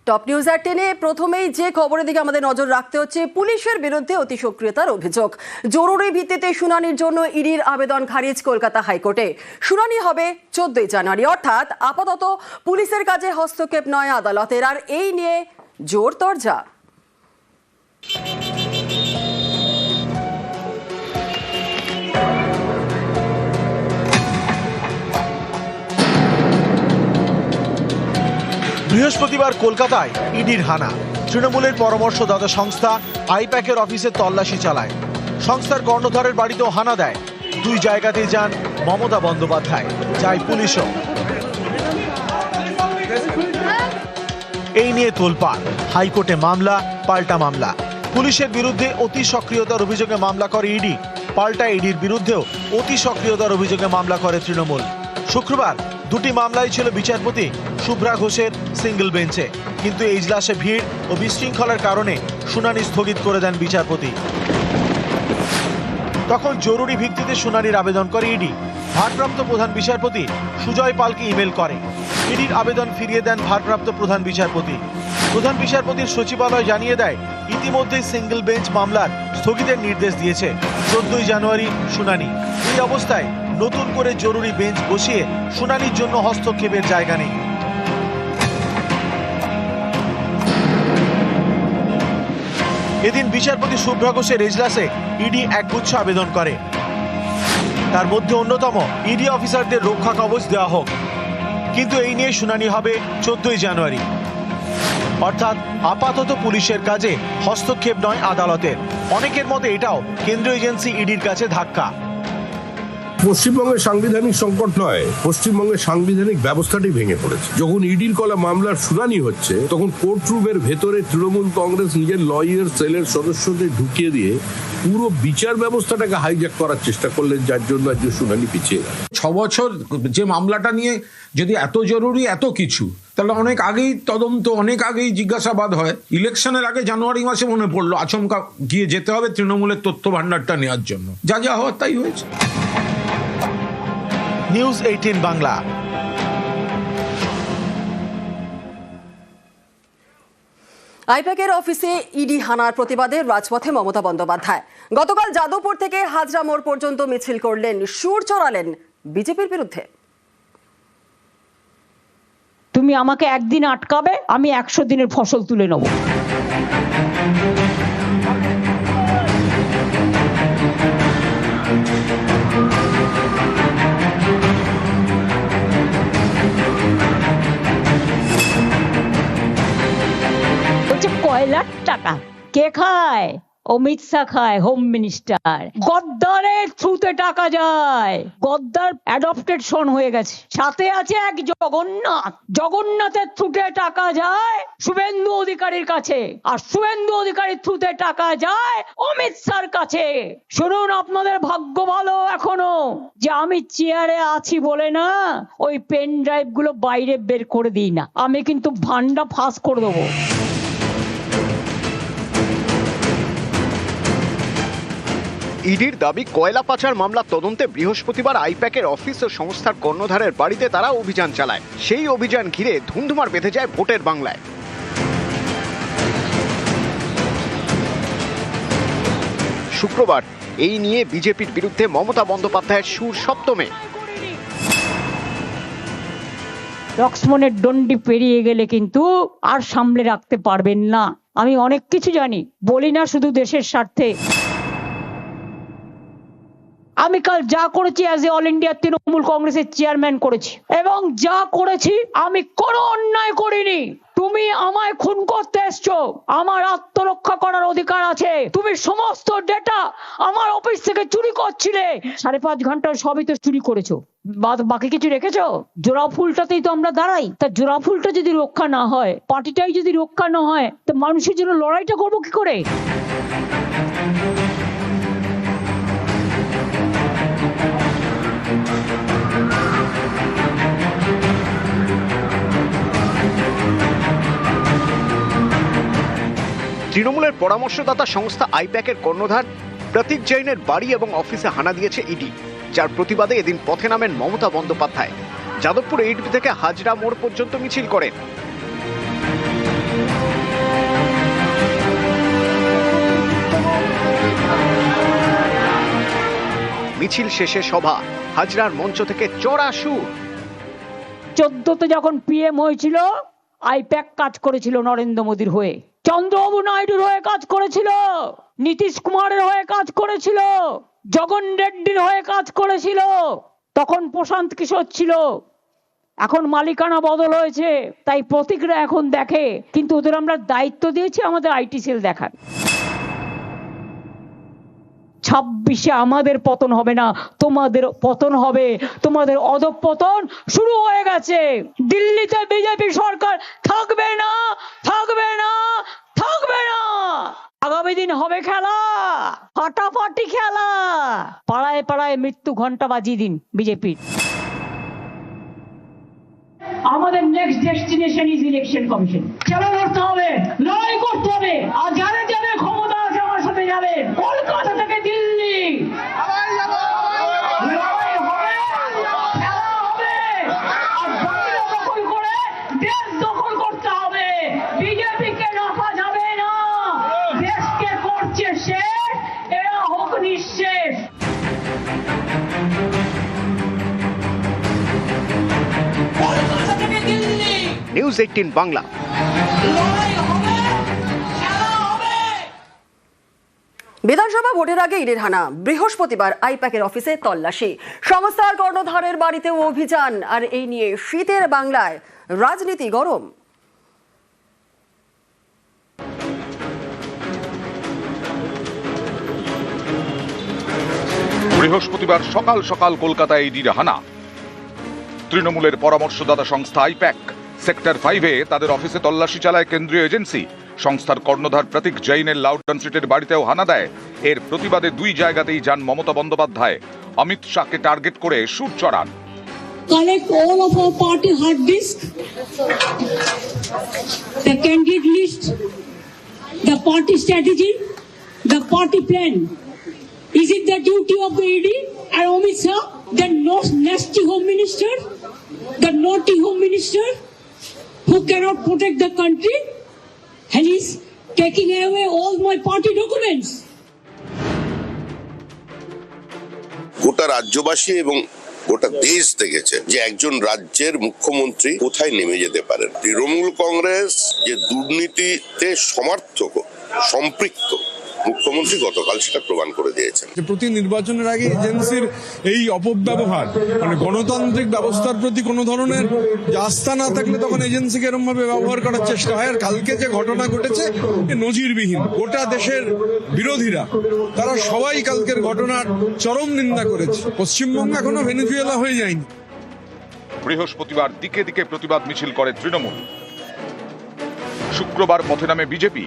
Top news আর 10-এ প্রথমেই যে খবরের দিকে আমাদের নজর রাখতে হচ্ছে, পুলিশের বিরুদ্ধে অতি সক্রিয়তার অভিযোগ। জরুরি ভিত্তিতে শুনানির জন্য ইডির আবেদন খারিজ কলকাতা হাইকোর্টে। শুনানি হবে 14 জানুয়ারি, অর্থাৎ আপাতত পুলিশের কাজে হস্তক্ষেপ নয় আদালতের। আর এই নিয়ে জোর তরজা। বৃহস্পতিবার কলকাতায় ইডির হানা। তৃণমূলের পরামর্শদাতা সংস্থা আইপ্যাকের অফিসে তল্লাশি চালায়। সংস্থার কর্ণধারের বাড়িতেও হানা দেয়। দুই জায়গাতেই যান মমতা বন্দ্যোপাধ্যায়, যায় পুলিশও। এই নিয়ে তোলপাড়। হাইকোর্টে মামলা, পাল্টা মামলা। পুলিশের বিরুদ্ধে অতি সক্রিয়তার অভিযোগে মামলা করে ইডি, পাল্টা ইডির বিরুদ্ধেও অতি সক্রিয়তার অভিযোগে মামলা করে তৃণমূল। শুক্রবার দুটি মামলাই ছিল বিচারপতি শুভ্রা ঘোষের সিঙ্গেল বেঞ্চে, কিন্তু এজলাসে ভিড় ও বিশৃঙ্খলার কারণে শুনানি স্থগিত করে দেন বিচারপতি। তখন জরুরি ভিত্তিতে শুনানির আবেদন করে ইডি। ভারপ্রাপ্ত প্রধান বিচারপতি সুজয় পালকে ইমেল করে। ইডির আবেদন ফিরিয়ে দেন ভারপ্রাপ্ত প্রধান বিচারপতি। প্রধান বিচারপতির সচিবালয় জানিয়ে দেয়, ইতিমধ্যেই সিঙ্গেল বেঞ্চ মামলার স্থগিতের নির্দেশ দিয়েছে। 14 জানুয়ারি শুনানি। এই অবস্থায় নতুন করে জরুরি বেঞ্চ বসিয়ে শুনানির জন্য হস্তক্ষেপের জায়গা নেই। এদিন বিচারপতি শুভ্রা ঘোষের এজলাসে ইডি একগুচ্ছ আবেদন করে। তার মধ্যে অন্যতম, ইডি অফিসারদের রক্ষা কবচ দেওয়া হোক। কিন্তু এই নিয়ে শুনানি হবে 14 জানুয়ারি, অর্থাৎ আপাতত পুলিশের কাজে হস্তক্ষেপ নয় আদালতের। অনেকের মতে এটাও কেন্দ্রীয় এজেন্সি ইডির কাছে ধাক্কা। পশ্চিমবঙ্গের সাংবিধানিক সংকট নয়, পশ্চিমবঙ্গের সাংবিধানিক ব্যবস্থাটি ভেঙে পড়েছে। যখন ইডির করা মামলার শুনানি হচ্ছে, তখন কোর্ট রুমের ভেতরে তৃণমূল কংগ্রেস নিজের লয়ার সেলের সদস্যদের ঢুকিয়ে দিয়ে পুরো বিচার ব্যবস্থাটাকে হাইজ্যাক করার চেষ্টা করলেন, যার জন্য আজ শুনানি পিছিয়ে গেল। 6 বছর যে মামলাটা নিয়ে যদি এত জরুরি এত কিছু, তাহলে অনেক আগেই তদন্ত, অনেক আগেই জিজ্ঞাসাবাদ হয়। ইলেকশনের আগে জানুয়ারি মাসে মনে পড়লো আচমকা গিয়ে যেতে হবে তৃণমূলের তথ্য ভান্ডারটা নেওয়ার জন্য। যা যা হওয়ার তাই হয়েছে। নিউজ 18 বাংলা। আইপ্যাকের অফিসে ইডি হানার প্রতিবাদে রাজপথে মমতা বন্দ্যোপাধ্যায়। গতকাল যাদবপুর থেকে হাজরা মোড় পর্যন্ত মিছিল করলেন, সুর চড়ালেন বিজেপির বিরুদ্ধে। তুমি আমাকে একদিন আটকাবে, আমি 100 দিনের ফসল তুলে নেব। বলছে কয়লার টাকা কে খায়? অমিত শাহ খায়, হোম মিনিস্টার। গদ্দারের থ্রুতে টাকা যায়। গদ্দার অ্যাডপ্টেড সন হয়ে গেছে। সাথে আছে এক জগন্নাথ। জগন্নাথের থ্রুতে টাকা যায় শুভেন্দু অধিকারীর কাছে, আর শুভেন্দু অধিকারীর থ্রুতে টাকা যায় অমিত শাহর কাছে। শুনুন, আপনাদের ভাগ্য ভালো এখনো যে আমি চেয়ারে আছি বলে না ওই পেন ড্রাইভ গুলো বাইরে বের করে দিই না। আমি কিন্তু ভান্ডা ফাঁস করে দেবো। ইডির দাবি, কয়লা পাচার মামলার তদন্তে বৃহস্পতিবার আইপ্যাকের অফিস ও সংস্থার কর্ণধারের বাড়িতে তারা অভিযান চালায়। সেই অভিযান ঘিরে ধুন্ধুমার বেঁধে যায় ভোটের বাংলায়। শুক্রবার এই নিয়ে বিজেপির বিরুদ্ধে মমতা বন্দ্যোপাধ্যায়ের সুর সপ্তমে। লক্ষ্মণের দণ্ডি পেরিয়ে গেলে কিন্তু আর সামলে রাখতে পারবেন না। আমি অনেক কিছু জানি, বলি না শুধু দেশের স্বার্থে। আমি কাল যা করেছি as a all India Trinamool কংগ্রেসের চেয়ারম্যান করেছি, এবং যা করেছি আমি কোনো অন্যায় করিনি। তুমি আমায় খুন করতে এসছো, আমার আত্মরক্ষা করার অধিকার আছে। তুমি সমস্ত ডেটা আমার অফিস থেকে চুরি করছিলে। 5.5 ঘন্টা সবই তো চুরি করেছো, বাকি কিছু রেখেছো? জোড়া ফুলটাতেই তো আমরা দাঁড়াই। তা জোড়া ফুলটা যদি রক্ষা না হয়, পার্টিটাই যদি রক্ষা না হয়, তো মানুষের জন্য লড়াইটা করবো কি করে? তৃণমূলের পরামর্শদাতা সংস্থা আইপ্যাকের কর্ণধার প্রতীক জৈনের বাড়ি এবং অফিসে হানা দিয়েছে ইডি, যার প্রতিবাদে এদিন পথে নামেন মমতা বন্দ্যোপাধ্যায়। যাদবপুর এইট থেকে হাজরা মোড় পর্যন্ত মিছিল করেন। মিছিল শেষে সভা, হাজরার মঞ্চ থেকে চড়া সুর। 14তে যখন পিএম হয়েছিল, আইপ্যাক কাজ করেছিল নরেন্দ্র মোদীর হয়ে, চন্দ্রবাবু নাইডুর হয়ে কাজ করেছিল, নীতিশ কুমারের হয়ে কাজ করেছিল, জগন রেড্ডির হয়ে কাজ করেছিল, তখন প্রশান্ত কিশোর ছিল। এখন মালিকানা বদল হয়েছে, তাই প্রতীকরা এখন দেখে, কিন্তু ওদের আমরা দায়িত্ব দিয়েছি আমাদের আইটি সেল দেখার। 26-এ আমাদের পতন হবে না, তোমাদের পতন হবে, তোমাদের অধঃপতন শুরু হয়ে গেছে। দিল্লিতে বিজেপি সরকার থাকবে না, থাকবে না, থাকবে না। আগামী দিন হবে খেলা, ফাটাফাটি খেলা, পাড়ায় পাড়ায় মৃত্যু ঘন্টা বাজিয়ে দিন বিজেপির। আমাদের next destination is election commission. চলো করতে হবে, লড়াই করতে হবে, আর যারা যারা ক্ষমতা আছে আমার সাথে যাবে, কলকাতা থেকে দিল্লি লড়াই হবে, খেলা হবে, আর বাংলা দখল করে দেশ দখল করতে হবে। বিজেপিকে রাখা যাবে না, দেশকে করছে শেষ, এরা হোক নিঃশেষ। নিউজ 18 বাংলা। বিধানসভা ভোটের আগে ইডির হানা, বৃহস্পতিবার আইপ্যাকের অফিসে তল্লাশি, সংস্থার কর্ণধারের বাড়িতেও অভিযান। আর এই নিয়ে শীতের বাংলায় রাজনীতি গরম। বৃহস্পতিবার সকাল সকাল কলকাতায় ইডির হানা। তৃণমূলের পরামর্শদাতা সংস্থা আইপ্যাক সেক্টর 5-এ তাদের অফিসে তল্লাশি চালায় কেন্দ্রীয় এজেন্সি। সংস্থার কর্ণধার প্রতীক জৈনের লাউডন স্ট্রিটের বাড়িতেও হানা দেয়। এর প্রতিবাদে দুই জায়গাতেই যান মমতা বন্দ্যোপাধ্যায়। অমিত শাহকে টার্গেট করে সুর চড়ান। Collect all of our party hard disk, the candidate list, the party strategy, the party plan. Is it the duty of the ED and Amit Shah, the nasty home minister, the naughty home minister, who cannot protect the country, and he's taking away all my party documents? গোটা রাজ্যবাসী এবং গোটা দেশ দেখেছে যে একজন রাজ্যের মুখ্যমন্ত্রী কোথায় নেমে যেতে পারেন। তৃণমূল কংগ্রেস যে দুর্নীতিতে সমর্থক সম্পৃক্ত, মুখ্যমন্ত্রী গতকাল সেটা প্রমাণ করে দিয়েছেন। প্রতি নির্বাচনের আগে এজেন্সির এই অপব্যবহার, মানে গণতান্ত্রিক ব্যবস্থার প্রতি কোনো ধরনের আস্থা না থাকলে তখন এজেন্সিকে এরকম ভাবে ব্যবহার করার চেষ্টা হয়। আর কালকে যে ঘটনা ঘটেছে নজিরবিহীন। গোটা দেশের বিরোধীরা তারা সবাই কালকের ঘটনার চরম নিন্দা করেছে। পশ্চিমবঙ্গ এখনো ভেনেজুয়েলা হয়ে যায়নি। বৃহস্পতিবার দিকে দিকে প্রতিবাদ মিছিল করে তৃণমূল। শুক্রবার পথে নামে বিজেপি।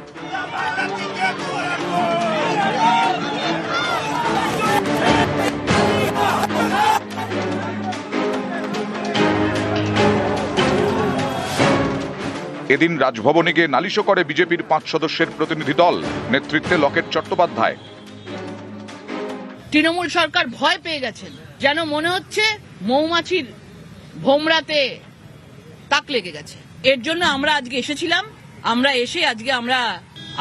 এদিন রাজভবনে গিয়ে নালিশও করে বিজেপির 5 সদস্যের প্রতিনিধি দল, নেতৃত্বে লকেট চট্টোপাধ্যায়। তৃণমূল সরকার ভয় পেয়ে গেছেন, যেন মনে হচ্ছে মৌমাছির ভোমরাতে তাক লেগে গেছে। এর জন্য আমরা আজকে এসেছিলাম। আমরা এসে আজকে আমরা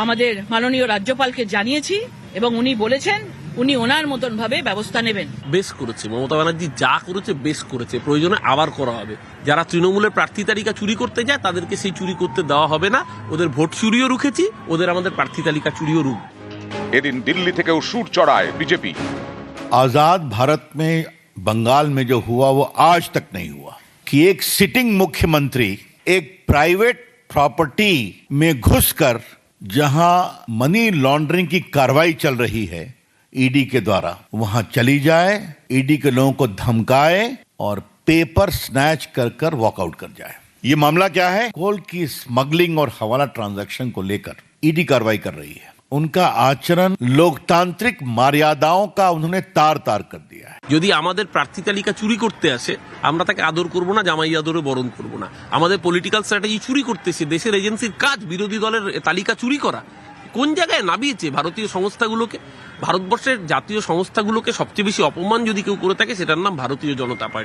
আমাদের মাননীয় রাজ্যপালকে জানিয়েছি এবং উনি বলেছেন উনি ওনার মতন ভাবে ব্যবস্থা নেবেন। বেশ করেছে মমতা ব্যানার্জি, যা করেছে বেশ করেছে, প্রয়োজনে আবার করা হবে। যারা তৃণমূলের প্রার্থী তালিকা চুরি করতে যায় তাদেরকে সেই চুরি করতে দেওয়া হবে না। ওদের ভোট চুরিও রুখেছি, ওদের আমাদের প্রার্থী তালিকা চুরিও রুখ। এদিন দিল্লি থেকেও সুর চড়ায় বিজেপি। आजाद भारत में बंगाल में जो हुआ वो आज तक नहीं हुआ कि एक सिटिंग मुख्यमंत्री एक प्राइवेट प्रॉपर्टी में घुसकर जहां मनी लॉन्ड्रिंग की कार्रवाई चल रही है ईडी के द्वारा, वहां चली जाए, ईडी के लोगों को धमकाए और पेपर स्नैच कर वॉकआउट कर जाए। ये मामला क्या है? कोल की स्मगलिंग और हवाला ट्रांजैक्शन को लेकर ईडी कार्रवाई कर रही है। उनका आचरण लोकतांत्रिक मर्यादाओं का उन्होंने तार तार कर दिया है। যদি আমাদের প্রার্থী তালিকা চুরি করতে আসে আমরা তাকে আদর করব না, জামাই আদরে বরণ করব না। আমাদের পলিটিক্যাল স্ট্র্যাটেজি চুরি করতেছে, দেশের এজেন্সির কাজ বিরোধী দলের তালিকা চুরি করা। কোন জায়গায় নামিয়েছে ভারতীয় সংস্থাগুলোকে? ভারতবর্ষের জাতীয় সংস্থাগুলোকে সবচেয়ে বেশি অপমান যদি কেউ করে থাকে সেটার নাম ভারতীয় জনতা পার্টি।